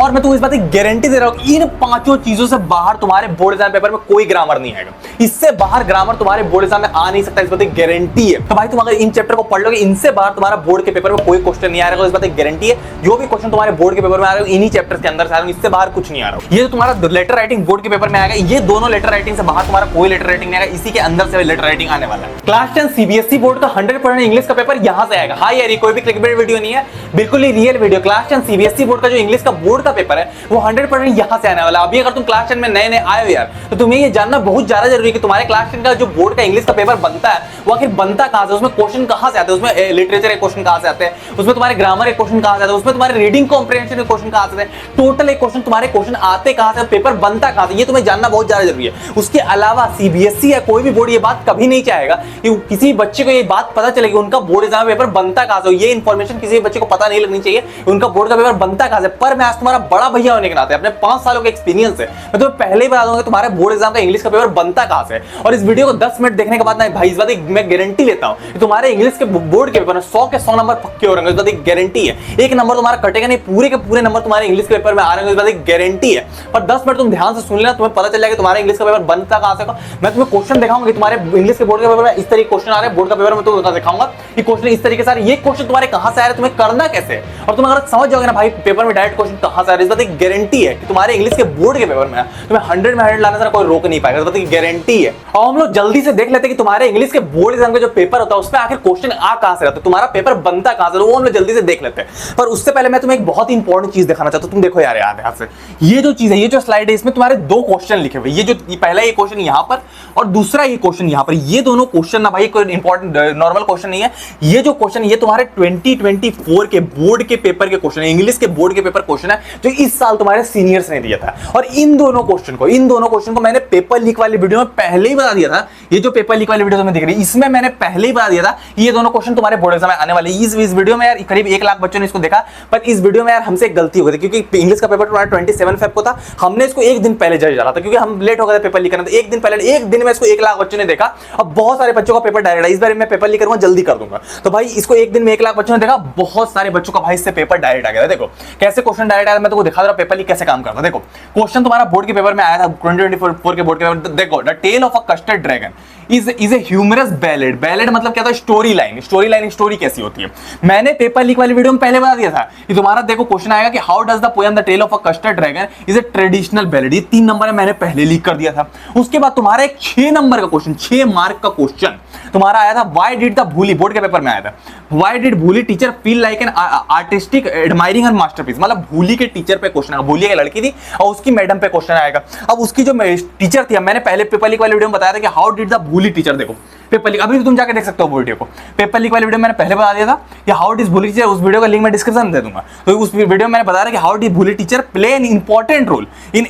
और मैं तुम्हें इस बात की गारंटी दे रहा हूं इन पांचों चीजों से बाहर तुम्हारे बोर्ड एग्जाम पेपर में कोई ग्रामर नहीं आएगा। इससे बाहर ग्रामर तुम्हारे बोर्ड एग्जाम में आ नहीं सकता, इस बात की गारंटी है। तो भाई तुम अगर इन चैप्टर को पढ़ लोगे इनसे बाहर तुम्हारा बोर्ड के पेपर में कोई क्वेश्चन नहीं आ रहा है, इस बात की गारंटी है। जो भी क्वेश्चन तुम्हारे बोर्ड के पेपर में आ रहे हो इन्हीं चैप्टर के अंदर से आ रहे हो, इससे बाहर कुछ नहीं आ रहा है। ये जो तुम्हारा लेटर राइटिंग बोर्ड के पेपर में आएगा, ये दोनों लेटर राइटिंग से बाहर तुम्हारा कोई लेटर राइटिंग नहीं आएगा, इसी के अंदर से लेटर राइटिंग आने वाला है। क्लास 10 सीबीएसई बोर्ड का 100% इंग्लिश का पेपर यहां से आएगा। हाँ यार, ये कोई भी क्लिकबेट वीडियो नहीं है, बिल्कुल ही real video. Class 10 CBSE board का जो इंग्लिश का बोर्ड का पेपर है वो 100% यहां से आने वाला। अभी अगर तुम क्लास 10 में नए नए आए हो यार, तो तुम्हें ये जानना बहुत ज्यादा जरूरी है कि तुम्हारे क्लास 10 का जो बोर्ड का इंग्लिश का पेपर बनता है वो आखिर बनता कहां से, उसमें क्वेश्चन कहां से आते हैं, उसमें लिटरेचर के क्वेश्चन कहां से आते हैं, उसमें तुम्हारे ग्रामर के क्वेश्चन कहां से आते हैं, उसमें तुम्हारे रीडिंग कॉम्प्रिहेंशन के क्वेश्चन कहां से आते हैं, टोटल एक क्वेश्चन तुम्हारे क्वेश्चन आते कहां से, पेपर बनता कहां से, ये तुम्हें जानना बहुत ज्यादा जरूरी है। उसके अलावा सीबीएसई या कोई भी बोर्ड ये बात कभी नहीं चाहेगा कि किसी बच्चे को ये बात पता चले कि उनका बोर्ड एग्जाम पेपर बनता कहां से। ये इंफॉर्मेशन किसी बच्चे को पता नहीं लगनी चाहिए उनका बोर्ड का पेपर बनता कहां से। पर मैं आज तुम्हारा बड़ा भैया होने के नाते, अपने 5 सालों के एक्सपीरियंस से मैं तुम्हें पहले ही बता दूंगा तुम्हारे बोर्ड एग्जाम का इंग्लिश का पेपर बनता कहां से। और इस वीडियो को 10 मिनट देखने के बाद ना भाई, इस बात की मैं गारंटी लेता हूं कि तुम्हारे इंग्लिश के बोर्ड के पेपर में 100 के 100 नंबर पक्के हो रहे हैं, इस बात की गारंटी है। एक नंबर तुम्हारा कटेगा नहीं, पूरे के पूरे नंबर तुम्हारे इंग्लिश के पेपर में आ रहे हैं, इस बात की गारंटी है। पर 10 मिनट तुम ध्यान से सुन लेना, तुम्हें पता चल जाएगा तुम्हारा इंग्लिश का पेपर बनता कहां से। मैं तुम्हें क्वेश्चन दिखाऊंगा कि तुम्हारे इंग्लिश के बोर्ड के पेपर में इस तरीके क्वेश्चन आ रहे हैं, बोर्ड का पेपर में तो दिखाऊंगा कि क्वेश्चन इस तरीके से आ रहे हैं, ये क्वेश्चन तुम्हारे कहां से आ रहे हैं, तुम्हें करना कैसे। और तुम अगर समझ जाओगे ना भाई पेपर में डायरेक्ट क्वेश्चन कहां से आ रहे हैं, इस बात की गारंटी है कि तुम्हारे इंग्लिश के बोर्ड के पेपर में तुम्हें 100 में 100 लाने से कोई रोक नहीं पाएगा, इस बात की गारंटी है। और हम लोग जल्दी से देख लेते हैं कि तुम्हारे इंग्लिश के बोर्ड एग्जाम का जो पेपर होता है उसमें आखिर क्वेश्चन आ कहां से रहा है, तुम्हारा पेपर बनता कहां से, वो हम लोग जल्दी से देख लेते हैं। पर उससे पहले मैं तुम्हें एक बहुत इंपॉर्टेंट चीज दिखाना चाहता हूं। तुम देखो यार ध्यान से, ये जो चीज है, ये जो स्लाइड है, इसमें तुम्हारे 2 क्वेश्चन लिखे हुए, ये जो पहला ये क्वेश्चन यहां पर और दूसरा ये क्वेश्चन यहां पर, ये दोनों क्वेश्चन ना भाई कोई इंपॉर्टेंट नॉर्मल क्वेश्चन नहीं है। ये जो क्वेश्चन ये तुम्हारे 2024 के बोर्ड के पेपर के क्वेश्चन है, इंग्लिश के बोर्ड के पेपर क्वेश्चन है जो इस साल तुम्हारे सीनियर्स ने दिया था। और इन दोनों क्वेश्चन को मैंने पेपर लीक वाली वीडियो में पहले ही बता दिया था। ये जो पेपर लीक वाली वीडियो तुम्हें दिख रही है इसमें मैंने पहले ही बता दिया था ये दोनों क्वेश्चन तुम्हारे बोर्ड एग्जाम में आने वाले। इस वीडियो में यार करीब 1 लाख बच्चों ने इसको देखा, पर इस वीडियो में यार हमसे एक गलती हो गई थी क्योंकि इंग्लिश का पेपर तुम्हारा 27 फेब को था, हमने इसको एक दिन पहले जज डाला था क्योंकि हम लेट हो गए थे पेपर लीक करने। तो एक दिन पहले, एक दिन में इसको 1 लाख बच्चों ने देखा। अब बहुत सारे बच्चों का पेपर डायरेक्ट है, इस बार मैं पेपर लीक करूंगा जल्दी कर दूंगा। तो भाई इसको एक दिन में 1 लाख बच्चों ने देखा, बहुत सारे बच्चों का भाई इससे पेपर डायरेक्ट आ गया। देखो कैसे क्वेश्चन डायरेक्ट आया, मैं तुमको दिखा रहा हूं पेपर लीक कैसे काम करता है। देखो क्वेश्चन तुम्हारा बोर्ड के पेपर में आया था 2024 के बोर्ड के पेपर। देखो the tale of a custard dragon is a humorous ballad. Ballad मतलब क्या था, स्टोरी लाइन। स्टोरी कैसी होती है, मैंने पेपर लीक वाली वीडियो में पहले बता दिया था कि तुम्हारा देखो क्वेश्चन आएगा कि how does the poem the tale of a custard dragon is a traditional ballad. ये 3 नंबर है, मैंने पहले लीक कर दिया था। उसके बाद तुम्हारा एक 6 नंबर का क्वेश्चन, 6 मार्क का क्वेश्चन तुम्हारा आया था, व्हाई डिड द भूली, बोर्ड के पेपर में आया था, why did Bholi teacher feel like an artistic admiring her masterpiece. मतलब भूली के टीचर पे क्वेश्चन आएगा, भूली की लड़की थी और उसकी मैडम पे क्वेश्चन आएगा। अब उसकी जो टीचर थी, मैंने पहले पेपर लीक वाली वीडियो में बताया था कि हाउ डिड द भूली टीचर, देखो पेपर लीक अभी तुम जाके देख सकते हो वीडियो को। पेपर लीक वाली वीडियो मैंने पहले बता दिया था कि हाउ डिड भूली टीचर, उस वीडियो का लिंक मैं डिस्क्रिप्शन में दे दूंगा। तो उस वीडियो में मैंने बताया कि how did Bholi teacher play an important role in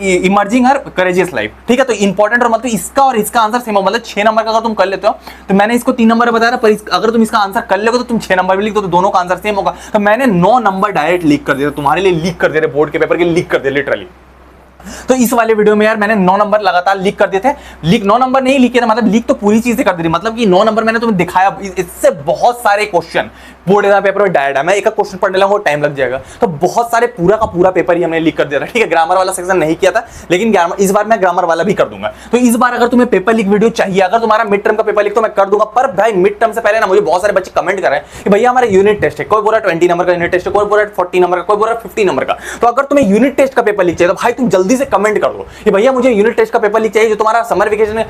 emerging her courageous life. ठीक है, तो इंपॉर्टेंट रोल मतलब इसका और इसका आंसर सेम हो, मतलब 6 नंबर का अगर तुम कर लेते हो तो मैंने इसको 3 नंबर बताया था, पर अगर तुम इसका आंसर कर लोगे तो तुम 6 नंबर भी लिख दो तो दोनों का आंसर सेम होगा। तो मैंने 9 नंबर डायरेक्ट लीक कर दिया, तुम्हारे लिए लीक कर दे रहे, बोर्ड के पेपर के लीक कर दे लिटरली। तो इस वाले वीडियो में यार मैंने 9 नंबर लगातार लीक कर दिए थे। लीक 9 नंबर नहीं लीक किया, मतलब लीक तो पूरी चीजें कर दी थी, मतलब कि 9 नंबर मैंने तुम्हें दिखाया। इससे बहुत सारे क्वेश्चन बोर्ड एग्जाम पेपर में डायरेक्ट है, मैं एक क्वेश्चन पढ़ने लगूंगा टाइम लग जाएगा। तो बहुत सारे पूरा का पूरा पेपर ही हमने लीक कर दिया था। ठीक है, ग्रामर वाला सेक्शन नहीं किया था, लेकिन इस बार मैं ग्रामर वाला भी कर दूंगा। तो इस बार अगर तुम्हें पेपर लीक वीडियो चाहिए, अगर तुम्हारा मिड टर्म का पेपर लीक, तो मैं कर दूंगा। पर भाई मिड टर्म से पहले ना मुझे बहुत सारे बच्चे कमेंट कर रहे हैं कि भैया हमारा यूनिट टेस्ट है, कोई बोल रहा 20 नंबर का यूनिट टेस्ट है, कोई बोल रहा 40 नंबर का, कोई बोल रहा 50 नंबर का। तो अगर तुम्हें यूनिट टेस्ट का पेपर लीक चाहिए तो भाई तुम जल्दी से कमेंट कर दो कि भैया मुझे यूनिट टेस्ट का पेपर लीक चाहिए, जो तुम्हारा समर वेकेशन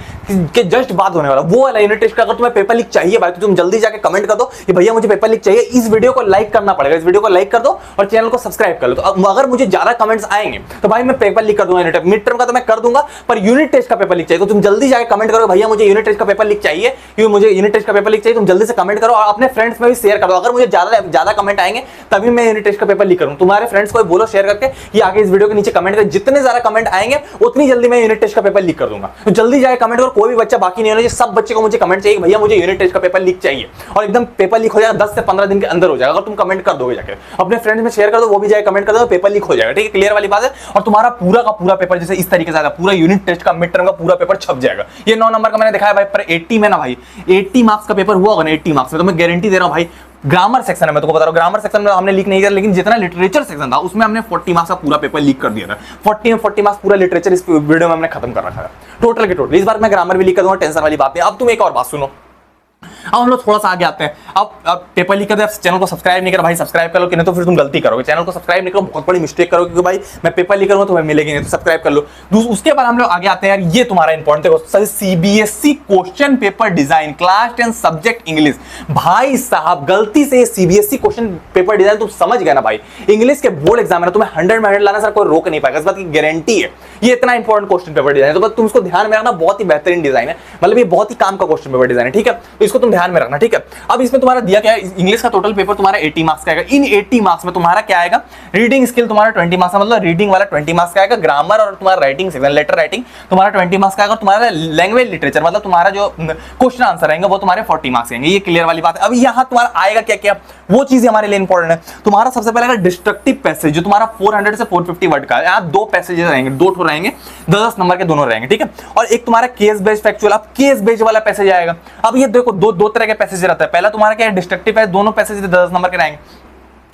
के जस्ट बाद होने वाला वो वाला यूनिट टेस्ट का। अगर तुम्हें पेपर लीक चाहिए भाई तो तुम जल्दी जाके कमेंट कर दो कि भैया मुझे पेपर लीक चाहिए। इस वीडियो को लाइक करना पड़ेगा, इस वीडियो को लाइक कर दो और चैनल को सब्सक्राइब कर लो। तो अगर मुझे ज्यादा कमेंट्स आएंगे तो भाई मैं पेपर लीक कर दूंगा। यूनिट मिड टर्म का तो मैं कर दूंगा, पर यूनिट टेस्ट का पेपर लीक चाहिए तो तुम जल्दी जाके कमेंट करो भैया मुझे यूनिट टेस्ट का पेपर लीक चाहिए, क्योंकि मुझे यूनिट टेस्ट का पेपर लीक चाहिए। तुम जल्दी से कमेंट करो और अपने फ्रेंड्स में भी शेयर करो। अगर मुझे ज्यादा कमेंट आएंगे तभी मैं यूनिट टेस्ट का पेपर लीक करूं। तुम्हारे फ्रेंड्स को बोलो शेयर करके कि आगे इस वीडियो के नीचे कमेंट करें, जितने ज्यादा कमेंट आएंगे उतनी जल्दी मैं यूनिट टेस्ट का पेपर लीक कर दूंगा। तो जल्दी जाके कमेंट करो, कोई भी बच्चा बाकी नहीं होना चाहिए। सब बच्चे को मुझे कमेंट चाहिए भैया मुझे यूनिट टेस्ट का पेपर लीक चाहिए, और एकदम पेपर लीक हो जाएगा 10 से 15 दिन के अंदर हो जाएगा। अगर तुम कमेंट कर दोगे जाके अपने फ्रेंड्स में शेयर कर दो, वो भी जाए कमेंट कर दो, पेपर लीक हो जाएगा। ठीक है, क्लियर वाली बात है। और तुम्हारा पूरा का पूरा पेपर जैसे इस तरीके से आता है, पूरा यूनिट टेस्ट का मिड टर्म का पूरा पेपर छप जाएगा। ये 9 नंबर का मैंने दिखाया भाई, पर 80 में ना भाई 80 मार्क्स का पेपर हुआ होगा ना, 80 मार्क्स में तो मैं गारंटी दे रहा हूं भाई ग्रामर सेक्शन है, मैं तुमको बता रहा हूं, ग्रामर सेक्शन में हमने लीक नहीं किया, लेकिन जितना लिटरेचर सेक्शन था उसमें हमने 40 मार्क्स का पूरा पेपर लीक कर दिया था। 40 में 40 मार्क्स पूरा लिटरेचर इस वीडियो में हमने खत्म कर रखा है, टोटल के टोटल। इस बार मैं ग्रामर भी लीक कर दूंगा, टेंशन वाली बात नहीं। अब तुम एक और बात सुनो, अब हम लोग थोड़ा सा आगे आते हैं। अब पेपर लीक कर दे, चैनल को सब्सक्राइब नहीं करा भाई, सब्सक्राइब कर लो, कि नहीं तो फिर तुम गलती करोगे। चैनल को सब्सक्राइब नहीं करो, बहुत बड़ी मिस्टेक करोगे, क्योंकि भाई मैं पेपर लीक करूंगा तो तुम्हें मिलेगी नहीं, तो सब्सक्राइब कर लो। उसके बाद हम लोग आगे आते हैं यार, ये तुम्हारा इंपॉर्टेंट देखो, CBSE question paper design class 10 subject English. भाई साहब गलती से सीबीएसई क्वेश्चन पेपर डिजाइन तुम समझ गए ना भाई, इंग्लिश के बोर्ड एग्जाम में तुम्हें 100 में 100 लाना सर कोई रोक नहीं पाएगा, इस बात की गारंटी है। ये इतना इंपॉर्टेंट क्वेश्चन पेपर डिजाइन है, तो तुम इसको ध्यान में रखना, बहुत ही बेहतरीन डिजाइन है, मतलब ये बहुत ही काम का क्वेश्चन पेपर डिजाइन है, ठीक है। तो इसको तुम ध्यान में रखना, ठीक है। अब इसमें तुम्हारा दिया क्या है, इंग्लिश का टोटल पेपर तुम्हारा 80 मार्क्स का आएगा। इन 80 मार्क्स में तुम्हारा क्या आएगा, रीडिंग स्किल तुम्हारा 20 मार्क्स का, मतलब रीडिंग वाला 20 मार्क्स का आएगा, ग्रामर और तुम्हारा राइटिंग सेक्शन लेटर राइटिंग तुम्हारा 20 मार्क्स का आएगा, तुम्हारा लैंग्वेज लिटरेचर मतलब तुम्हारा जो क्वेश्चन आंसर रहेंगे वो तुम्हारे 40 मार्क्स आएंगे। ये क्लियर वाली बात है। अब यहाँ तुम्हारा आएगा क्या क्या, वो चीजें हमारे लिए इंपॉर्टेंट है। तुम्हारा सबसे पहले आएगा डिस्ट्रक्टिव पैसेज, जो तुम्हारा 400 से 450 वर्ड का है। यहाँ 2 पैसेजेस रहेंगे, 2 ठो रहेंगे, 10 नंबर के दोनों रहेंगे, ठीक है। और एक तुम्हारा केस बेस्ड फैक्चुअल, अब केस बेस्ड वाला पैसेज आएगा। अब ये देखो दो तरह के पैसेज रहता है, पहला तुम्हारा क्या है डिस्ट्रक्टिव है, दोनों पैसेज 10 नंबर के रहेंगे।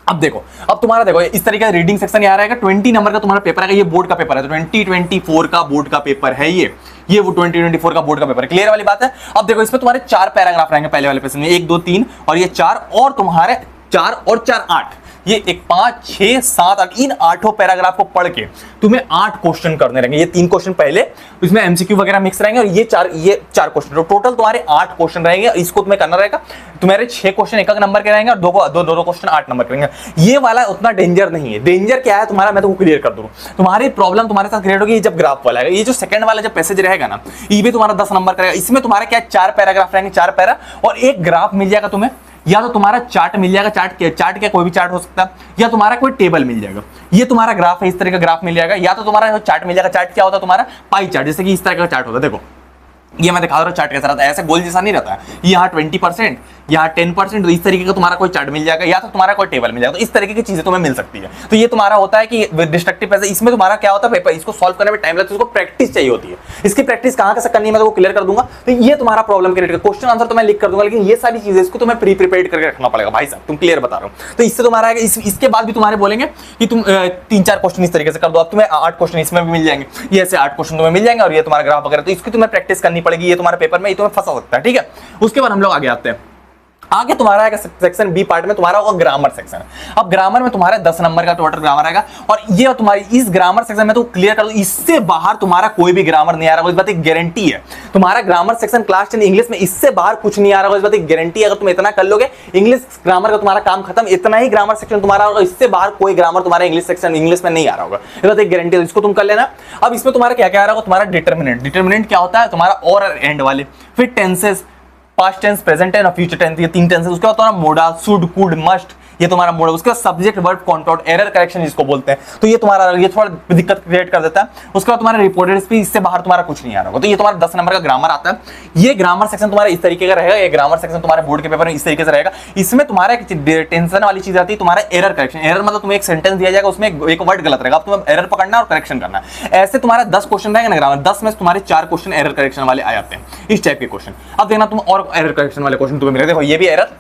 अब देखो, अब तुम्हारा देखो इस तरीके का रीडिंग सेक्शन यहाँ रहेगा, 20 नंबर का तुम्हारा पेपर आएगा, ये बोर्ड का पेपर है, 2024 का बोर्ड का पेपर है ये वो 2024 का बोर्ड का पेपर है, क्लियर वाली बात है। अब देखो इसमें तुम्हारे 4 पैराग्राफ रहेंगे पहले वाले पेज में, 1 2 3 और ये 4 और तुम्हारे 4 और 4 8, ये 1 5 6 7 8, इन 8 पैराग्राफ को पढ़ के तुम्हें 8 क्वेश्चन करने रहेंगे। ये 3 क्वेश्चन पहले, इसमें एमसीक्यू वगैरह मिक्स रहेंगे, और ये 4 क्वेश्चन, तो टोटल तुम्हारे 8 क्वेश्चन रहेंगे। इसको तुम्हें करना रहेगा, तुम्हारे 6 क्वेश्चन 1 नंबर के रहेंगे और दो क्वेश्चन 8 नंबर के रहेंगे। ये वाला उतना डेंजर नहीं है। डेंजर क्या है तुम्हारा, मैं तो क्लियर कर दूं, तुम्हारी प्रॉब्लम तुम्हारे साथ क्रिएट होगी जब ग्राफ वाला है। ये जो सेकंड वाला जब पैसेज रहेगा ना, ये भी तुम्हारा 10 नंबर का रहेगा। इसमें तुम्हारा क्या 4 पैराग्राफ रहेंगे, 4 पैरा और एक ग्राफ मिल जाएगा तुम्हें, या तो तुम्हारा चार्ट मिल जाएगा, चार्ट क्या कोई भी चार्ट हो सकता है, या तुम्हारा कोई टेबल मिल जाएगा। ये तुम्हारा ग्राफ है, इस तरह का ग्राफ मिल जाएगा, या तो तुम्हारा चार्ट मिल जाएगा। चार्ट क्या होता है तुम्हारा, पाई चार्ट, जैसे कि इस तरह का चार्ट होता है। देखो ये मैं दिखा रहा हूँ चार्ट कैसा रहता है, ऐसे गोल जैसा नहीं रहता है, यहाँ 20%, यहाँ 10%, तो इस तरीके का तुम्हारा कोई चार्ट मिल जाएगा, या तो तुम्हारा कोई टेबल मिल जाएगा। तो इस तरीके की चीजें तुम्हें मिल सकती है। तो ये तुम्हारा होता है कि डिस्ट्रक्टिव पैसेज, इसमें तुम्हारा क्या होता है, पेपर इसको सॉल्व करने में टाइम लगता है, उसको प्रैक्टिस चाहिए होती है। इसकी प्रैक्टिस कहाँ से करनी है मैं तो क्लियर कर दूंगा। तो ये तुम्हारा प्रॉब्लम क्रिएट कर, क्वेश्चन आंसर तो मैं लिख कर दूंगा, लेकिन ये सारी चीजें इसको तुम्हें प्रीपेड करके रखना पड़ेगा भाई साहब, तुम क्लियर बता रहा हूँ। तो इससे तुम्हारा इसके बाद भी तुम्हारे बोलेंगे कि तुम 3-4 क्वेश्चन इस तरीके से कर दो, अब तुम्हें 8 क्वेश्चन इसमें भी मिल जाएंगे, ये ऐसे 8 क्वेश्चन तुम्हें मिल जाएंगे, और ये तुम्हारा ग्राफ वगैरह, तो इसकी तुम्हें प्रैक्टिस करनी पड़ेगी। ये तुम्हारे पेपर में ये तुम्हें फंसा सकता है, ठीक है। उसके बाद हम लोग आगे आते हैं। आगे तुम्हारा आएगा सेक्शन बी पार्ट में, तुम्हारा होगा ग्रामर सेक्शन। अब ग्रामर में तुम्हारा 10 नंबर का टोटल ग्रामर आएगा, और ये तुम्हारी इस ग्रामर सेक्शन में तो क्लियर कर दो, इससे बाहर तुम्हारा कोई भी ग्रामर नहीं आ रहा, इस बात की गारंटी है। तुम्हारा ग्रामर सेक्शन क्लास 10 इंग्लिश में इससे बाहर कुछ नहीं आ रहा, इस बात की गारंटी है। अगर तुम इतना कर लोगे इंग्लिश ग्रामर का तुम्हारा काम खत्म, इतना ही ग्रामर सेक्शन तुम्हारा होगा, इससे बाहर कोई ग्रामर तुम्हारा इंग्लिश सेक्शन इंग्लिश में नहीं आ रहा होगा, इस बात की गारंटी है। इसको तुम कर लेना। अब इसमें तुम्हारा क्या क्या आ रहा होगा, तुम्हारा डिटरमिनेंट क्या होता है, तुम्हारा और एंड वाले, फिर tenses, past tense, present tense और फ्यूचर टेंस, ये 3 टेंसेस। उसके बाद तुम्हारा मोडा, शुड, कुड, मस्ट, ये तुम्हारा मोड है। उसके बाद subject verb contract, error correction जिसको बोलते हैं, तो ये तुम्हारा ये थोड़ा दिक्कत क्रिएट कर देता है। उसके बाद तुम्हारा रिपोर्टेड स्पीच, इससे बाहर तुम्हारा कुछ नहीं आ रहा होगा। तो ये तुम्हारा 10 नंबर का ग्रामर आता है। ये ग्रामर सेक्शन तुम्हारा इस तरीके का रहेगा। ये ग्रामर सेक्शन तुम्हारे बोर्ड के पेपर में इस तरीके से रहेगा। इसमें तुम्हारा एक टेंशन वाली चीज आती है, तुम्हारा एरर करेक्शन। एरर मतलब तुम्हें एक सेंटेंस दिया जाएगा, उसमें एक वर्ड गलत रहेगा, अब तुम्हें एरर पकड़ना और करेक्शन करना है। ऐसे तुम्हारा 10 क्वेश्चन रहेंगे ना ग्रामर, 10 में तुम्हारे 4 क्वेश्चन एरर करेक्शन वाले आ जाते हैं, इस टाइप के क्वेश्चन। अब देखना तुम और एरर करेक्शन वाले क्वेश्चन तुम्हें मिलेंगे। देखो ये भी एरर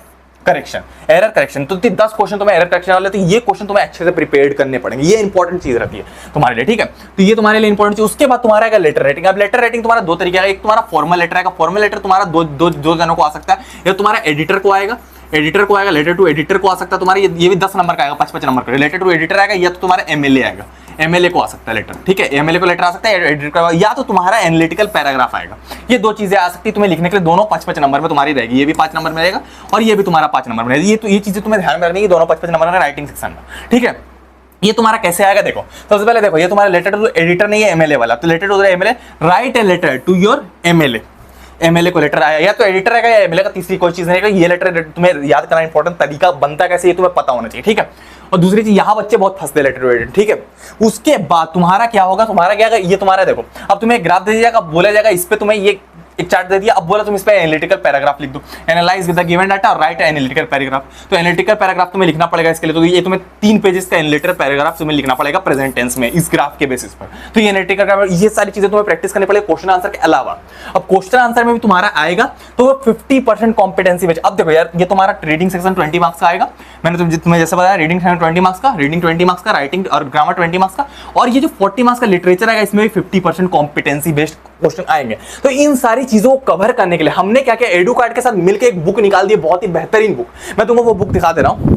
करेक्शन, तो 10 क्वेश्चन तुम्हें एरर करेक्शन वाले, तो ये क्वेश्चन तुम्हें अच्छे से प्रिपेयर करने पड़ेंगे। ये इंपॉर्टेंट चीज रहती है तुम्हारे लिए, ठीक है। तो ये तुम्हारे लिए इंपॉर्टेंट चीज। उसके बाद तुम्हारा आएगा लेटर राइटिंग। अब लेटर राइटिंग तुम्हारा 2 तरीके का, एक तुम्हारा फॉर्मल लेटर आएगा। फॉर्मल लेटर तुम्हारा दो जनों को आ सकता है, या तुम्हारा एडिटर को आएगा, लेटर टू एडिटर को आ सकता है तुम्हारा, ये भी 10 नंबर का आएगा, 55 नंबर का। लेटर टू एडिटर आएगा, या तो तुम्हारा एमएलए आएगा, एमएलए को आ सकता है लेटर, ठीक है। एमएलए को लेटर आ सकता है, एडिटर का, या तो तुम्हारा एनालिटिकल पैराग्राफ आएगा। ये 2 चीजें आ सकती है तुम्हें लिखने के लिए, दोनों 55 नंबर में तुम्हारी रहेगी। ये भी 5 नंबर में रहेगा और ये भी तुम्हारा 5 नंबर में रहेगी। ये चीजें तुम्हें ध्यान में रखनी है, दोनों 55 नंबर में राइटिंग सेक्शन में, ठीक है। ये तुम्हारा कैसे आएगा, देखो सबसे पहले देखो, ये तुम्हारा लेटर टू एडिटर नहीं है, एमएलए वाला। तो letter to MLA, write a letter to your MLA. MLA को लेटर आया, या तो एडिटर आएगा या एमएलए का, तीसरी कोई चीज रहेगा। ये लेटर तुम्हें याद करना इंपॉर्टेंट, तरीका बनता कैसे ये तुम्हें पता होना चाहिए, ठीक है। और दूसरी चीज, यहाँ बच्चे बहुत फंसते लेटर टू एडिटर, ठीक है। उसके बाद तुम्हारा क्या होगा, तुम्हारा क्या, ये तुम्हारा देखो, अब तुम्हें ग्राफ दे जाएगा, बोला जाएगा इस पे तुम्हें ये एक चार्ट दे दिया, अब बोला तुम इस पे एनालिटिकल पैराग्राफ लिख दो, analyse with the given data और राइट एनालिटिकल पैराग्राफ। तो एनालिटिकल पैराग्राफ तुम्हें लिखना पड़ेगा इसके लिए, तो ये तुम्हें 3 पेजेस का एनालिटिकल पैराग्राफ तुम्हें लिखना पड़ेगा प्रेजेंट टेंस में इस ग्राफ के बेसिस पर। तो ये एनालिटिकल, ये सारी चीजें तुम्हें प्रैक्टिस करनी पड़ेगी क्वेश्चन आंसर के अलावा। अब क्वेश्चन आंसर में भी तुम्हारा आएगा तो वो 50% कॉम्पिटेंसी बेस्ड। अब देखो यार, ये तुम्हारा रीडिंग सेक्शन 20 मार्क्स का आएगा, मैंने तुम्हें जैसे बताया रीडिंग 20 मार्क्स का, रीडिंग 20 मार्क्स का, राइटिंग और ग्रामर 20 मार्क्स का, और ये जो 40 मार्क्स का लिटरेचर आएगा इसमें भी 50% कॉम्पिटेंसी बेस्ड क्वेश्चन आएंगे। तो इन सारी चीजों को कवर करने के लिए हमने क्या किया, एडू कार्ड के साथ मिलकर एक बुक निकाल दी, बहुत ही बेहतरीन बुक। मैं तुमको वो बुक दिखा दे रहा हूं,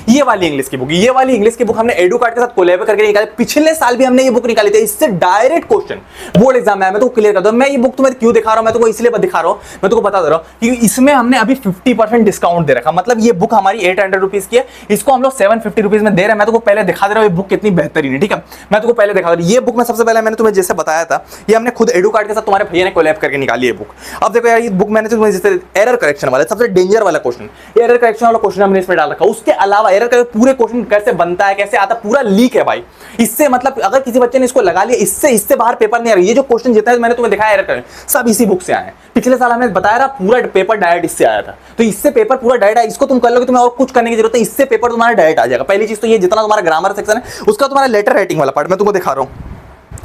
ये वाली इंग्लिश की बुक, ये वाली इंग्लिश की बुक हमने एडू कार्ड के साथ कोलैब करके निकाली। पिछले साल भी हमने ये बुक निकाली थी, इससे डायरेक्ट क्वेश्चन बोर्ड एग्जाम में। मैं तो क्लियर कर दूं, मैं ये बुक तुम्हें क्यों दिखा रहा हूं, मैं तुमको इसलिए दिखा रहा हूं, मैं तुमको बता दे रहा हूं कि इसमें हमने अभी 50% डिस्काउंट दे रखा। मतलब ये बुक हमारी 800 रुपीज की है, इसको हम लोग 750 रुपीज में दे रहे हैं। मैं तुमको पहले दिखा दे रहा हूं ये बुक कितनी बेहतरीन है, ठीक है। मैं तुमको पहले दिखा दे रहा हूं, ये बुक में सबसे पहले मैंने तुम्हें जैसे बताया था, ये हमने खुद एडू कार्ड के साथ तुम्हारे भैया ने कोलैब करके निकाली है बुक। अब देखो यार, ये बुक मैंने तुम्हें जैसे एरर करेक्शन वाला सबसे डेंजर वाला क्वेश्चन, एरर करेक्शन वाला क्वेश्चन हमने इसमें डाल रखा। उसके अलावा एरर का पूरे कैसे बनता है, कैसे आता, पूरा लीक है भाई। इससे मतलब अगर किसी बच्चे ने इसको लगा लिया, इससे बाहर पेपर नहीं आ रहा। ये जो क्वेश्चन जितना मैंने तुम्हें दिखाया एरर कर, सब इसी बुक से आए हैं। पिछले साल हमने बताया था पूरा पेपर डायरेक्ट इससे आया था, तो इससे पेपर पूरा डायरेक्ट है। इसको तुम कर लोगे, तुम्हें और कुछ करने की जरूरत है, इससे पेपर तुम्हारा डायरेक्ट आ जाएगा। पहली चीज तो ये, जितना तुम्हारा ग्रामर सेक्शन है उसका तुम्हारा लेटर राइटिंग वाला पार्ट मैं तुमको दिखा रहा हूं।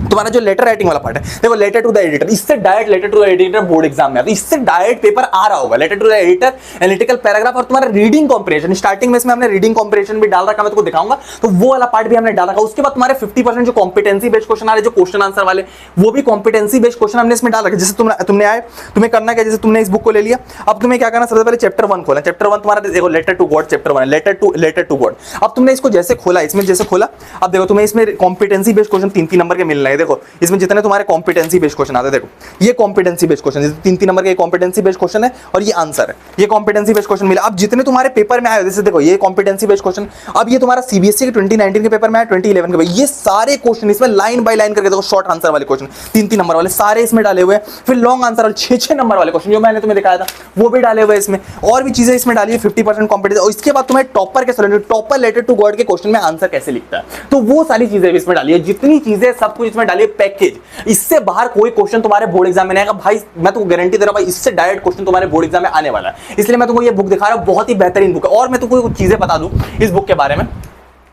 तुम्हारा जो लेटर राइटिंग वाला पार्ट है, देखो लेटर टू द एडिटर, इससे direct letter to the editor board exam में, तो इससे डायरेक्ट पेपर आ रहा होगा। Letter to the editor, analytical paragraph और तुम्हारा रीडिंग कॉम्प्रिहेंशन। स्टार्टिंग में इसमें हमने रीडिंग कॉम्प्रिहेंशन भी डाल रखा, मैं तुमको दिखाऊंगा, तो वो वाला पार्ट भी हमने डाल रखा। उसके बाद तुम्हारे 50% जो कॉम्पिटेंसी बेस्ड क्वेश्चन आ रहे, जो क्वेश्चन आंसर वाले, वो भी कॉम्पिटेंसी बेस्ड क्वेश्चन हमने इसमें डाल रखे। जैसे तुमने आए, तुम्हें करना क्या, जैसे तुमने इस बुक को ले लिया, अब तुम्हें क्या करना, सबसे पहले चैप्टर 1 खोलना। चैप्टर 1 तुम्हारा देखो letter to God, chapter 1 letter to God. अब तुमने इसको जैसे खोला, इसमें जैसे खोला, अब देखो तुम्हें इसमें कॉम्पिटेंसी बेस्ड क्वेश्चन 3-3 नंबर के मिल रहे हैं। देखो इसमें जितने तुम्हारे कॉम्पिटेंसी बेस्ड क्वेश्चन आते हैं, देखो ये कॉम्पिटेंसी बेस्ड क्वेश्चन, जैसे 3-3 नंबर के कॉम्पिटेंसी बेस्ड क्वेश्चन है और ये आंसर है, ये कॉम्पिटेंसी बेस्ड क्वेश्चन मिला। अब जितने तुम्हारे पेपर में आए, जैसे देखो ये कॉम्पिटेंसी बेस्ड क्वेश्चन, अब ये तुम्हारा सीबीएसई के 2019 के पेपर में आया, 2011 के, ये सारे क्वेश्चन इसमें लाइन बाय लाइन करके देखो, शॉर्ट आंसर वाले क्वेश्चन 3-3 नंबर वाले सारे इसमें डाले हुए हैं। फिर लॉन्ग आंसर वाले 6-6 नंबर वाले क्वेश्चन जो मैंने तुम्हें दिखाया था वो भी डाले हुए हैं इसमें, और भी चीजें इसमें डाली है 50% कॉम्पिटेंसी। और इसके बाद तुम्हें टॉपर के solve, topper letter to God के क्वेश्चन में आंसर कैसे लिखता है, तो वो सारी चीजें भी इसमें डाली है। जितनी चीजें सब कुछ इसमें डाली है पैकेज, इससे बाहर कोई क्वेश्चन तुम्हारे बोर्ड एग्जाम में नहीं आएगा भाई। मैं तुमको गारंटी दे रहा हूं भाई, इससे डायरेक्ट क्वेश्चन तुम्हारे बोर्ड एग्जाम में आने वाला है। इसलिए मैं तुमको ये बुक दिखा रहा हूं, बहुत ही बेहतरीन बुक है। और मैं तुमको कुछ चीजें बता दूं इस बुक के बारे में।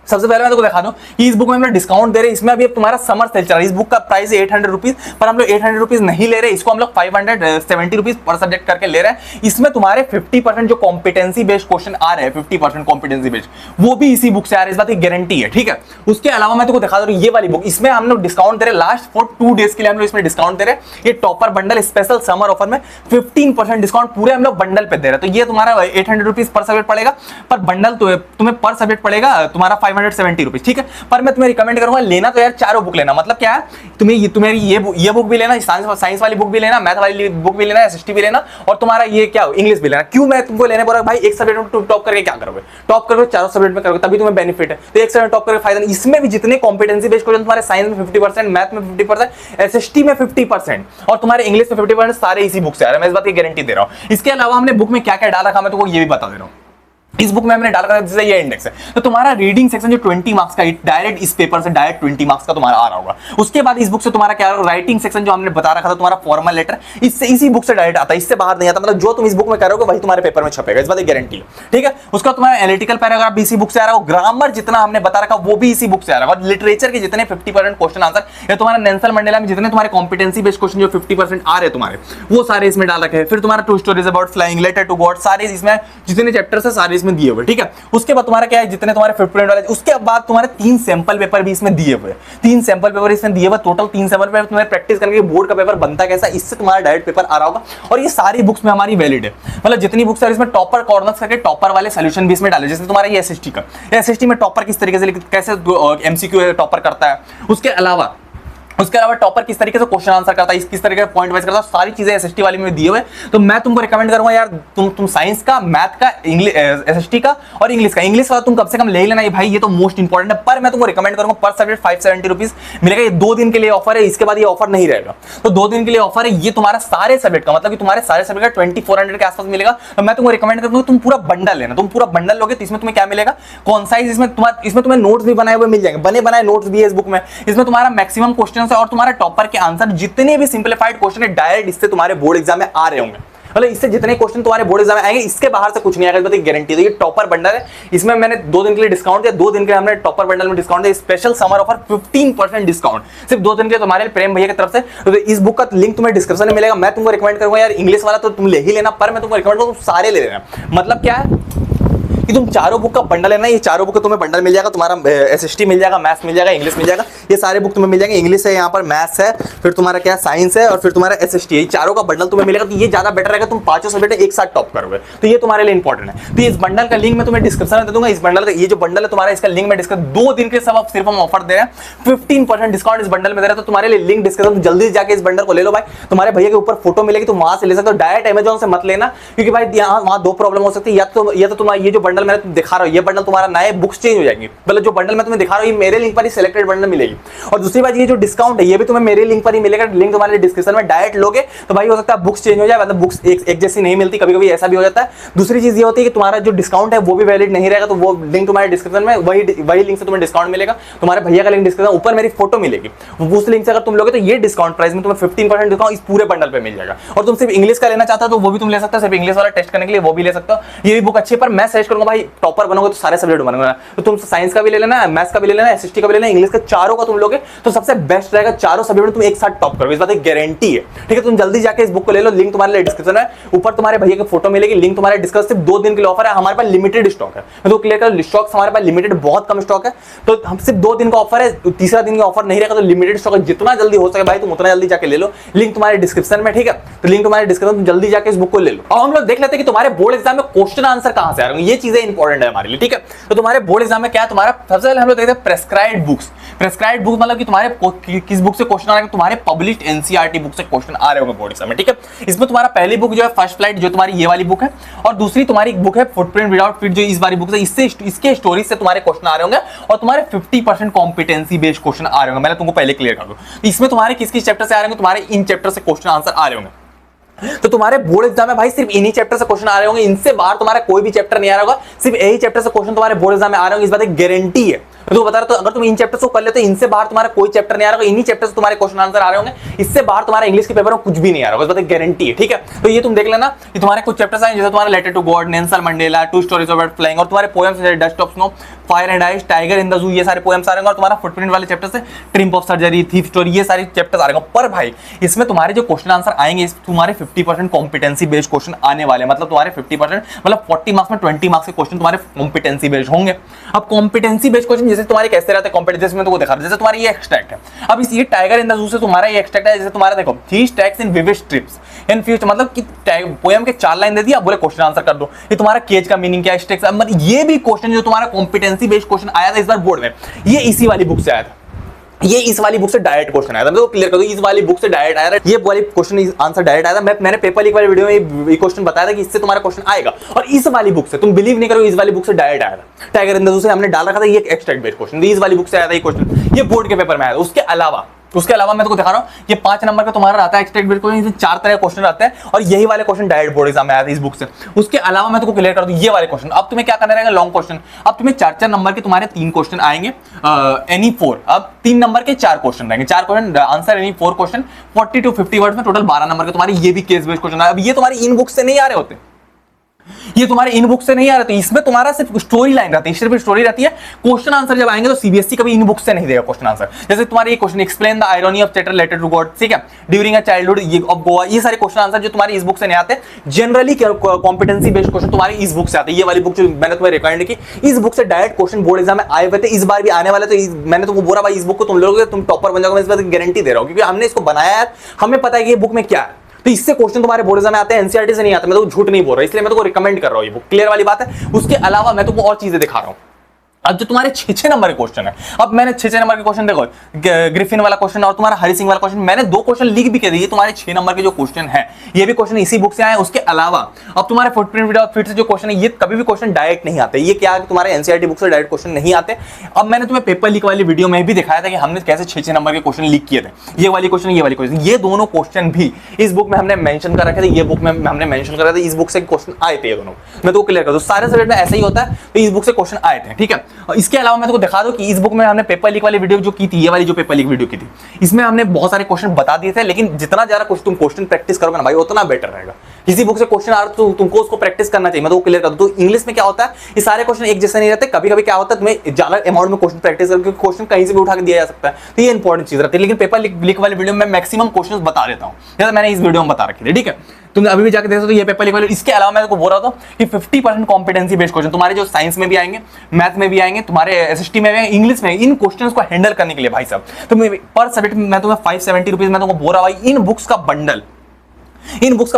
सबसे पहले मैं तुमको दिखा दूं कि इस बुक में हम लोग डिस्काउंट दे रहे हैं। इसमें अभी तुम्हारा समर सेल चल रहा है। इस बुक का प्राइस है 800 रुपीज, पर हम लोग 800 रुपीज नहीं ले रहे, इसको हम लोग 570 रुपीज पर सब्जेक्ट करके ले रहे हैं। इसमें तुम्हारे 50% जो कॉम्पिटेंसी बेस्ड क्वेश्चन आ रहे हैं, 50% कॉम्पिटेंसी बेस्ड, वो भी इसी बुक से आ रहे हैं, इस बात की गारंटी है, ठीक है। उसके अलावा मैं तुमको दिखा दूं ये वाली बुक, इसमें हम लोग डिस्काउंट दे रहे हैं, लास्ट फॉर 2 डेज के लिए हम लोग इसमें डिस्काउंट दे रहे हैं। ये topper bundle special summer offer में 15% डिस्काउंट पूरे हम लोग बंडल पे दे रहे हैं। तो ये तुम्हारा 800 रुपीज पर सब्जेक्ट पड़ेगा, पर बंडल तो तुम्हें पर सब्जेक्ट पड़ेगा तुम्हारा 570 रुपीज, ठीक है। पर मैं तुम्हें रिकमेंड करूंगा लेना तो यार चारों बुक लेना। मतलब क्या है, तुम्हें ये बुक भी लेना, साइंस वाली बुक भी लेना, मैथ वाली बुक भी लेना, एसएसटी भी लेना, और तुम्हारा ये क्या इंग्लिश भी लेना। क्यों मैं तुमको लेने बोल रहा हूं भाई, एक सब्जेक्ट में तुम टॉप करके क्या करोगे, टॉप करोगे चारों सब्जेक्ट में करोगे तभी तुम्हें बेनिफिट है। तो एक सब्जेक्ट टॉप करके फायदा नहीं। इसमें भी जितने कॉम्पिटेंसी बेस्ड क्वेश्चन तुम्हारे साइंस में 50%, मैथ में 50%, एसएसटी में 50% और तुम्हारे इंग्लिश में 50% सारे इसी बुक से आ रहे हैं, मैं इस बात की गारंटी दे रहा हूं। इसके अलावा हमने बुक में क्या क्या डाल रखा मैं तुमको ये भी बता दे रहा हूं। इस बुक में हमने डाल रखा जैसे ये इंडेक्स है, तो तुम्हारा रीडिंग सेक्शन जो 20 मार्क्स का डायरेक्ट इस पेपर से डायरेक्ट 20 मार्क्स का तुम्हारा आ रहा होगा। उसके बाद इस बुक से तुम्हारा क्या राइटिंग सेक्शन जो हमने बता रखा था तुम्हारा फॉर्मल लेटर, इससे इसी बुक से डायरेक्ट आता है, इससे बाहर नहीं आता। मतलब जो तुम इस बुक में करोगे वही तुम्हारे पेपर में छपेगा, इस बात की गारंटी है, ठीक है। उसका तुम्हारा एनालिटिकल पैराग्राफ भी इसी बुक से आ रहा है, ग्रामर जितना हमने बता रखा वो भी इसी बुक से आ रहा है, और लिटरेचर के जितने 50% क्वेश्चन आंसर या तुम्हारा नेल्सन मंडेला में जितने तुम्हारे कॉम्पिटेंसी बेस्ड क्वेश्चन जो 50% आ रहे हैं तुम्हारे, वो सारे इसमें डाल रखे हैं। फिर तुम्हारा 2 stories about flying, letter to God, सारे इसमें जितने चैप्टर्स है सारे इसमें दिए हुए, ठीक है। उसके बाद तुम्हारा क्या है, जितने तुम्हारे 50% वाले, उसके बाद तुम्हारे 3 सैंपल पेपर भी इसमें दिए हुए, 3 सैंपल पेपर इसमें दिए हुए, टोटल 3 सैंपल पेपर तुम्हें प्रैक्टिस करके बोर्ड का पेपर बनता कैसा, इससे तुम्हारा डायरेक्ट पेपर आ रहा होगा। और ये सारी बुक्स में हमारी वैलिड है, मतलब जितनी बुक्स है इसमें टॉपर कॉर्नर्स करके टॉपर वाले सॉल्यूशन भी इसमें डाले। जैसे तुम्हारा ये एसएसटी का, एसएसटी में टॉपर किस तरीके से कैसे एमसीक्यू टॉपर करता है, उसके अलावा टॉपर किस तरीके से क्वेश्चन आंसर करता है, किस तरीके से पॉइंट वाइज करता है, सारी चीजें एसएसटी वाली में दिए हुए। तो मैं तुमको रिकमेंड करूंगा यार, तुम साइंस का, मैथ का, एसएसटी का और इंग्लिश का तुम कम से कम ले ही लेना ये भाई, ये तो मोस्ट इंपॉर्टेंट है। पर मैं तुमको रिकमेंड करूंगा पर सब्जेक्ट 570 रुपीज मिलेगा। ये 2 दिन के लिए ऑफर है, इसके बाद ये ऑफर नहीं रहेगा। तो 2 दिन के लिए ऑफर है, ये तुम्हारा सारे सब्जेक्ट का, मतलब कि तुम्हारे सारे सब्जेक्ट का 2400 के आसपास मिलेगा। तो मैं तुमको रिकमेंड करूंगा तुम पूरा बंडल लेना। तुम पूरा बंडल लोगे तो इसमें तुम्हें क्या मिलेगा, कॉन्साइज, इसमें तुम्हें नोट्स भी बनाए हुए मिल जाएंगे, बने बनाए नोट्स भी है इस बुक में। इसमें तुम्हारा मैक्सिमम क्वेश्चन क्वेश्चन है और तुम्हारे टॉपर के आंसर जितने भी सिंप्लीफाइड क्वेश्चन है डायरेक्ट इससे तुम्हारे बोर्ड एग्जाम में आ रहे होंगे। मतलब इससे जितने क्वेश्चन तुम्हारे बोर्ड एग्जाम में आएंगे इसके बाहर से कुछ नहीं आएगा, इस गारंटी। तो ये टॉपर बंडल है, इसमें मैंने 2 दिन के लिए डिस्काउंट दिया, 2 दिन के लिए हमने टॉपर बंडल में डिस्काउंट दिया, स्पेशल समर ऑफर 15% डिस्काउंट सिर्फ 2 दिन के तुम्हारे प्रेम भैया की तरफ से। तो इस बुक का लिंक तुम्हें डिस्क्रिप्शन में मिलेगा। मैं तुमको रिकमेंड करूंगा यार इंग्लिश वाला तो तुम ले ही लेना, पर मैं तुमको रिकमेंड करूंगा तुम सारे ले लेना। मतलब क्या है कि तुम चारों बुक का बंडल है ना, ये चारों बुक का तुम्हें बंडल मिल जाएगा, तुम्हारा एसएसटी मिल जाएगा, मैथ्स मिल जाएगा, इंग्लिश मिल जाएगा, ये सारे बुक तुम्हें मिल जाएंगे। इंग्लिश है, यहाँ पर मैथ्स है, फिर तुम्हारा क्या साइंस है और फिर तुम्हारा एसएसटी है, ये चारों का बंडल तुम्हें मिलेगा। तो ये ज्यादा बेटर रहेगा, तुम पांचों सब्जेक्ट एक साथ टॉप करोगे, तो ये तुम्हारे लिए इंपॉर्टेंट है। तो इस बंडल का लिंक मैं तुम्हें डिस्क्रिप्शन में दे दूंगा। इस बंडल का ये जो बंडल है तुम्हारा, इसका लिंक मैं डिस्क्रिप्शन 2 दिन के सब सिर्फ हम ऑफर दे रहे हैं, 15% डिस्काउंट इस बंडल में दे रहे हैं। तो तुम्हारे लिए लिंक डिस्क्रिप्शन, जल्दी जाके इस बंडल को ले लो भाई। तुम्हारे भैया के ऊपर फोटो मिलेगी, तुम वहां से ले सकते हो, डायरेक्ट अमेजॉन से मत लेना, क्योंकि भाई यहाँ वहां 2 प्रॉब्लम हो सकती है। या तो तुम्हारा ये जो बंडल मैं दिखा रहा हूँ, ये बंडल तुम्हारा नए बुक्स चेंज हो जाएंगी, मतलब जो बंडल मैं तुम्हें दिखा रहा हूँ ये मेरे लिंक पर ही सिलेक्टेड बंडल मिलेगी। और दूसरी बात ये जो डिस्काउंट है ये भी तुम्हें मेरे लिंक पर ही मिलेगा, लिंक तुम्हारे डिस्क्रिप्शन में डायरेक्ट लोगे तो भाई हो सकता है बुक्स चेंज हो जाए, मतलब बुक्स एक जैसी नहीं मिलती, कभी कभी ऐसा भी हो जाता है। दूसरी चीज ये होती है कि तुम्हारा जो डिस्काउंट है वो भी वैलिड नहीं रहेगा, तो वो लिंक तुम्हारे डिस्क्रिप्शन में वही लिंक से तुम्हें डिस्काउंट मिलेगा। तुम्हारे भैया का लिंक डिस्क्रिप्शन ऊपर मेरी फोटो मिलेगी, उस लिंक से अगर तुम लोगे तो ये डिस्काउंट प्राइस में तुम्हें 15% डिस्काउंट इस पूरे बंडल पे मिल जाएगा। और तुम सिर्फ इंग्लिश का लेना चाहते हो तो वो भी तुम ले सकते हो, सिर्फ इंग्लिश वाला टेस्ट करने के लिए वो भी ले सकते हो। ये भी बुक अच्छी है, पर मैं सजेस्ट करूंगा भाई टॉपर बनोगे तो सारे सब्जेक्ट बनोगे, तो तुम साइंस का भी ले लेना, मैथ्स का भी ले लेना, एसएसटी का भी ले लेना, इंग्लिश का, चारों का तुम लोगे तो सबसे बेस्ट रहेगा। चारों सब्जेक्ट में तुम एक साथ टॉप करोगे, इस बात की गारंटी है। ठीक है, तुम जल्दी जाके इस बुक को ले लो, लिंक तुम्हारे लिए डिस्क्रिप्शन में ऊपर तुम्हारे भैया की फोटो मिलेगी, लिंक तुम्हारे डिस्क्रिप्शन। सिर्फ 2 दिन के लिए ऑफर है, हमारे पास लिमिटेड स्टॉक है, तो क्लियर कर, स्टॉक हमारे पास लिमिटेड, बहुत कम स्टॉक है, तो हम सिर्फ 2 दिन का ऑफर है, तीसरा दिन का ऑफर नहीं रहेगा, तो लिमिटेड स्टॉक है, जितना जल्दी हो सके भाई तुम उतना जल्दी जाके ले लो, लिंक तुम्हारे डिस्क्रिप्शन में। ठीक है, तो लिंक तुम्हारे डिस्क्रिप्शन, जल्दी जाके इस बुक को ले लो। और हम लोग देख लेते हैं कि तुम्हारे बोर्ड एग्जाम में क्वेश्चन आंसर कहां से आ रहे हैं, ये चीजें इंपॉर्टेंट है हमारे लिए। ठीक है, तो तुम्हारे बोर्ड एग्जाम में क्या है, तुम्हारा सबसे पहले हम लोग देखते हैं प्रेस्क्राइब्ड बुक्स। प्रेस्क्राइब्ड बुक मतलब कि तुम्हारे किस बुक से क्वेश्चन आ रहे हैं, तुम्हारे पब्लिश्ड एनसीईआरटी बुक से क्वेश्चन आ रहे होंगे बोर्ड एग्जाम में। ठीक है, इसमें तुम्हारा पहली बुक जो है फर्स्ट फ्लाइट, जो तुम्हारी ये वाली बुक है, और दूसरी तुम्हारी बुक है फुटप्रिंट विदाउट फीट, जो इस वाली बुक है, इसके स्टोरीज से तुम्हारे क्वेश्चन आ रहे होंगे, और तुम्हारे 50% कॉम्पिटेंसी बेस्ड क्वेश्चन आ रहे होंगे। मैंने तुमको पहले क्लियर कर दूं, इसमें तुम्हारे किस किस चैप्टर से आ रहे होंगे, तुम्हारे इन चैप्टर से क्वेश्चन आंसर आ रहे होंगे। तो तुम्हारे बोर्ड एग्जाम में भाई सिर्फ इन्हीं चैप्टर से क्वेश्चन आ रहे होंगे, इनसे बाहर तुम्हारा कोई भी चैप्टर नहीं आ रहा होगा, सिर्फ यही चैप्टर से क्वेश्चन तुम्हारे बोर्ड एग्जाम में आ रहे होंगे, इस बात की गारंटी है। तो बता रहा, तो अगर तुम इन चैप्टर्स को कर लेते हो, इनसे बाहर तुम्हारा कोई चैप्टर नहीं आ रहा होगा, इन्हीं चैप्टर से तुम्हारे क्वेश्चन आंसर आ रहे होंगे, इससे बाहर तुम्हारा इंग्लिश के पेपर में कुछ भी नहीं आ रहा होगा, इस बात की गारंटी है। ठीक है, तो ये तुम देख लेना कि तुम्हारे कुछ चैप्टर्स आए, जैसे तुम्हारा letter to God, Nelson Mandela, 2 stories of flying, और तुम्हारे पोएम्स जैसे dust of snow, fire and ice, tiger in the zoo, ये सारे पोएम्स आ रहे होंगे, और तुम्हारा फुटप्रिंट वाले चैप्टर से triumph of surgery, thief story, ये सारे चैप्टर्स आ रहे होंगे। पर भाई इसमें तुम्हारे जो क्वेश्चन आंसर आएंगे, तुम्हारे 50% कॉम्पिटेंसी बेस्ड क्वेश्चन आने वाले, मतलब तुम्हारे 50% मतलब 40 मार्क्स में 20 मार्क्स के क्वेश्चन तुम्हारे कॉम्पिटेंसी बेस्ड होंगे। अब कॉम्पिटेंसी बेस्ड क्वेश्चन जैसे तुम्हारे कैसे रहते हैं कॉम्पिटेंसी में, तो दिखा, जैसे तुम्हारी ये एक्सट्रैक्ट है, अब इस ये टाइगर इन द जू से तुम्हारा ये एक्सट्रैक्ट है, जैसे तुम्हारा देखो, थी stacks in vivid strips in future, मतलब कि पोएम के 4 लाइन दे दिया, बोले क्वेश्चन आंसर कर दो। ये तुम्हारा केज का मीनिंग क्या है, स्टैक्स, मतलब ये भी क्वेश्चन जो तुम्हारा कॉम्पिटेंसी बेस्ड क्वेश्चन आया था इस बार बोर्ड में, ये इसी वाली बुक से आया था, ये इस वाली बुक से डायरेक्ट क्वेश्चन आया था। मैं तो क्लियर कर दूं, इस वाली बुक से डायरेक्ट आया था, ये वाली क्वेश्चन आंसर डायरेक्ट आया था। मैंने पेपर लीक वाली वीडियो में ये क्वेश्चन बताया था कि इससे तुम्हारा क्वेश्चन आएगा, और इस वाली बुक से, तुम बिलीव नहीं करोगे, इस वाली बुक से डायरेक्ट आया था। टाइगर इन द जू से हमने डाल रखा था, ये एक्सट्रैक्ट बेस्ड क्वेश्चन, इस वाली बुक से आया था ये क्वेश्चन, ये बोर्ड के पेपर में आया था। उसके अलावा मैं तुमको दिखा रहा हूं, ये 5 नंबर का तुम्हारा रहता है एक्सट्रैक्ट बेस्ड क्वेश्चन, इसमें 4 तरह के क्वेश्चन रहते हैं, और यही वाले क्वेश्चन डायरेक्ट बोर्ड एग्जाम में आया था इस बुक से। उसके अलावा मैं तुमको क्लियर कर दूं, ये वाले क्वेश्चन, अब तुम्हें क्या करना रहेगा, लॉन्ग क्वेश्चन। अब तुम्हें 4-4 नंबर के तुम्हारे 3 क्वेश्चन आएंगे, एनी 4, अब 3 नंबर के 4 क्वेश्चन रहेंगे, 4 question answer any 4 question, 40 to 50 words में, टोटल 12 नंबर के तुम्हारे ये भी केस बेस्ड क्वेश्चन है। अब ये तुम्हारी इन बुक से नहीं आ रहे होते, ये तुम्हारे इन बुक से नहीं आ रहे, तो इसमें तुम्हारा सिर्फ स्टोरी लाइन रहती है, सिर्फ स्टोरी रहती है। क्वेश्चन आंसर जब आएंगे तो सीबीएसई कभी इन बुक से नहीं देगा क्वेश्चन आंसर। जैसे तुम्हारे ये question, explain the irony of chapter letter to God, ठीक है, during a childhood of Goa, ये सारे क्वेश्चन आंसर जो तुम्हारे इस बुक से नहीं आते, जनरली कॉम्पिटेंसी बेस्ड क्वेश्चन तुम्हारी इस बुक से आते हैं। ये वाली बुक जो मैंने तुम्हें रिकमेंड की, इस बुक से डायरेक्ट क्वेश्चन बोर्ड एग्जाम में आए हुए थे, इस बार भी आने वाले। तो मैंने तुमको बोला भाई इस बुक को तुम लोगे तुम टॉपर बन जाओगे, मैं इस बात की गारंटी दे रहा हूं, क्योंकि हमने इसको बनाया है, हमें पता है कि ये बुक में क्या है, तो इससे क्वेश्चन तुम्हारे बोर्ड एग्जाम में आते हैं, एनसीईआरटी से नहीं आते। मैं तो झूठ नहीं बोल रहा, इसलिए मैं तुमको रिकमेंड कर रहा हूं ये बुक, क्लियर वाली बात है। उसके अलावा मैं तुमको और चीजें दिखा रहा हूं। अब जो तुम्हारे 6-6 नंबर के क्वेश्चन है, अब मैंने 6-6 नंबर के क्वेश्चन देखो, ग्रिफिन वाला क्वेश्चन और तुम्हारा हरि सिंह वाला क्वेश्चन, मैंने 2 क्वेश्चन लिख भी के दिए, तुम्हारे 6 नंबर के जो क्वेश्चन है, ये भी क्वेश्चन इसी बुक से आए। उसके अलावा अब तुम्हारे फुटप्रिंट विदाउट फीट से जो क्वेश्चन है, ये कभी भी क्वेश्चन डायरेक्ट नहीं आते, ये क्या तुम्हारे एनसीईआरटी बुक से डायरेक्ट क्वेश्चन नहीं आते। अब मैंने तुम्हें पेपर लीक वाली वीडियो में भी दिखाया था कि हमने कैसे 6-6 नंबर के क्वेश्चन लीक किए थे, ये वाली क्वेश्चन, ये वाली क्वेश्चन, ये दोनों क्वेश्चन भी इस बुक में हमने मेंशन कर रखे थे, ये बुक में हमने मेंशन करा था, इस बुक से क्वेश्चन आए थे ये दोनों। मैं तो क्लियर कर दूं, सारे सब्जेक्ट में ऐसा ही होता है, तो इस बुक से क्वेश्चन आए थे, ठीक है। और इसके अलावा मैं तुमको दिखा दूं कि इस बुक में हमने पेपर लीक वाली वीडियो जो की थी, ये वाली जो पेपर लीक वीडियो की थी, इसमें हमने बहुत सारे क्वेश्चन बता दिए थे, लेकिन जितना ज्यादा तुम क्वेश्चन प्रैक्टिस करोगे ना भाई उतना बेटर रहेगा। किसी बुक से क्वेश्चन आ रहा तो तुमको उसको प्रैक्टिस करना चाहिए, मैं तो क्लियर कर दूं। तो इंग्लिश में क्या होता है, ये सारे क्वेश्चन एक जैसे नहीं रहते, कभी कभी क्या होता है तुम्हें ज्यादा अमाउंट में क्वेश्चन प्रैक्टिस करके क्वेश्चन कहीं से भी उठा के दिया जा सकता है, तो ये इंपॉर्टेंट चीज रहती है। लेकिन पेपर लीक वाली वीडियो में मैक्सिमम क्वेश्चन बता देता हूँ, जैसे मैंने इस वीडियो में बता रखी थी, ठीक है। तुम अभी भी जाके देख सकते हो ये पेपर लीक वाली। इसके अलावा मैं बोल रहा था कि 50% कॉम्पिटेंसी बेस्ड क्वेश्चन तुम्हारे जो साइंस में भी आएंगे, मैथ में भी आएंगे, तुम्हारे एसएसटी में भी आएंगे, इंग्लिश में, इन क्वेश्चंस को हैंडल करने के लिए भाई साहब तुम्हें पर सब्जेक्ट मैं तुम्हें 570 रुपीज में तुमको बोल रहा भाई, इन बुक्स का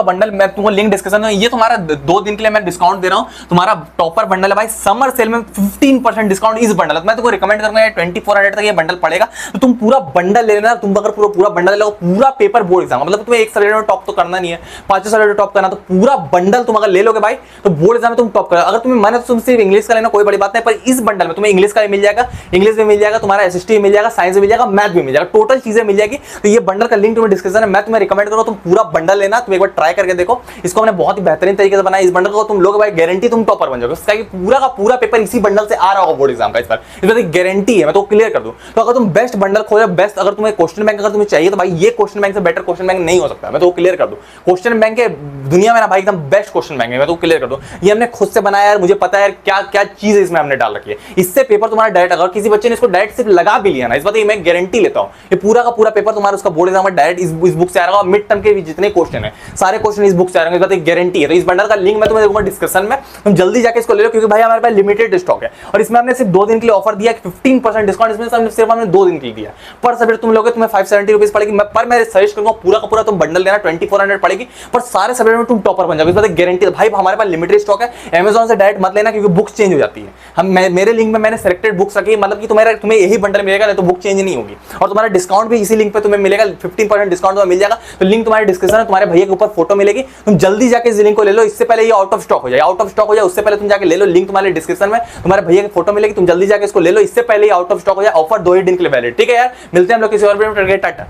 बंडल मैं तुमको लिंक डिस्क्रिप्शन में, ये तुम्हारा 2 दिन के लिए मैं डिस्काउंट दे रहा हूं, तुम्हारा टॉपर बंडल है भाई, समर सेल में 15% डिस्काउंट इस बंडल। मैं तुमको रिकमेंड करूंगा 2400 तक ये बंडल पड़ेगा, तो तुम पूरा बंडल ले लेना। तुम अगर पूरा बंडल ले लो, पूरा पेपर बोर्ड एग्जाम, मतलब तुम्हें एक सब्जेक्ट में टॉप तो करना नहीं है, 5 सब्जेक्ट में टॉप करना, तो पूरा बंडल तुम अगर ले लोगे भाई तो बोर्ड एग्जाम में तुम टॉप कर। अगर तुम्हें मन है तो तुम सिर्फ इंग्लिश का लेना, कोई बड़ी बात नहीं, पर इस बंडल में तुम्हें इंग्लिश का भी मिल जाएगा, इंग्लिश में मिल जाएगा, तुम्हारा एसएसटी मिल जाएगा, साइंस मिल जाएगा, मैथ भी मिल जाएगा, टोटल चीजें मिल जाएगी। तो ये बंडल का लिंक तुम्हें डिस्क्रिप्शन में, मैं तुम्हें रिकमेंड करूंगा तुम पूरा बंडल लेना, तुम एक बार ट्राई करके देखो। इसको हमने बहुत ही बेहतरीन तरीके से बनाया, इस बंडल को तुम लोग भाई गारंटी तुम टॉपर बन जाओगे, इसका पूरा का पूरा पेपर इसी बंडल से आ रहा होगा बोर्ड एग्जाम का, इस बार गारंटी है, मैं तो क्लियर कर दूं। तो अगर तुम बेस्ट बंडल खोजो, बेस्ट अगर तुम्हें क्वेश्चन बैंक अगर तुम्हें चाहिए, तो भाई ये क्वेश्चन बैंक से बेटर क्वेश्चन बैंक नहीं हो सकता, मैं तो क्लियर कर दूं। क्वेश्चन बैंक के दुनिया में ना भाई एकदम बेस्ट क्वेश्चन बैंक है, मैं तो क्लियर कर दूं। ये हमने खुद से बनाया यार, मुझे पता है क्या क्या चीज इसमें हमने डाल रखी है, इससे पेपर तुम्हारा डायरेक्ट, अगर किसी बच्चे ने इसको डायरेक्ट सिर्फ लगा भी लिया ना, इस बात मैं गारंटी लेता हूं, ये पूरा का पूरा पेपर तुम्हारा उसका बोर्ड एग्जाम में डायरेक्ट इस बुक से आ रहा है। मिड टर्म के जितने क्वेश्चन है सारे क्वेश्चन इस बुक से आ रहे हैं, गारंटी है। तो इस बंडल का लिंक मैं तुम्हें दूंगा डिस्क्रिप्शन में, तुम जल्दी जाके इसको ले लो, क्योंकि भाई हमारे पास लिमिटेड स्टॉक है, और इसमें हमने सिर्फ 2 दिन के लिए ऑफर दिया 15% डिस्काउंट, इसमें सिर्फ हमने 2 दिन के लिए दिया। पर सब्जेक्ट तुम लोगे तुम्हें 570 रुपीज पड़ेगी, मैं सजेस्ट करूंगा पूरा का पूरा तुम बंडल लेना, 2400 पड़ेगी, पर सारे सब्जेक्ट में तुम टॉपर बन जाओगे, इस बात गारंटी है। भाई हमारे पास लिमिटेड स्टॉक है, अमेज़न से डायरेक्ट मत लेना, क्योंकि बुक्स चेंज हो जाती है। मेरे लिंक में मैंने सेलेक्टेड बुक्स रखी, मतलब कि तुम्हें यही बंडल मिलेगा, नहीं तो बुक चेंज नहीं होगी, और तुम्हारा डिस्काउंट भी इसी लिंक पे तुम्हें मिलेगा, 15% डिस्काउंट तुम्हें मिल जाएगा। तो लिंक तुम्हारे डिस्क्रिप्शन में, तुम्हारे भैया के ऊपर फोटो मिलेगी, तुम जल्दी जाके इस लिंक को ले लो, इससे पहले ये आउट ऑफ स्टॉक हो जाए, उससे पहले तुम जाके ले लो, लिंक तुम्हारे डिस्क्रिप्शन में, तुम्हारे भैया की फोटो मिलेगी, तुम जल्दी जाके इसको ले लो, इससे पहले ये आउट ऑफ स्टॉक हो जाए, ऑफर 2 ही दिन के लिए वैलिड, ठीक है यार। मिलते हैं हम लोग किसी और वीडियो में, टाटा।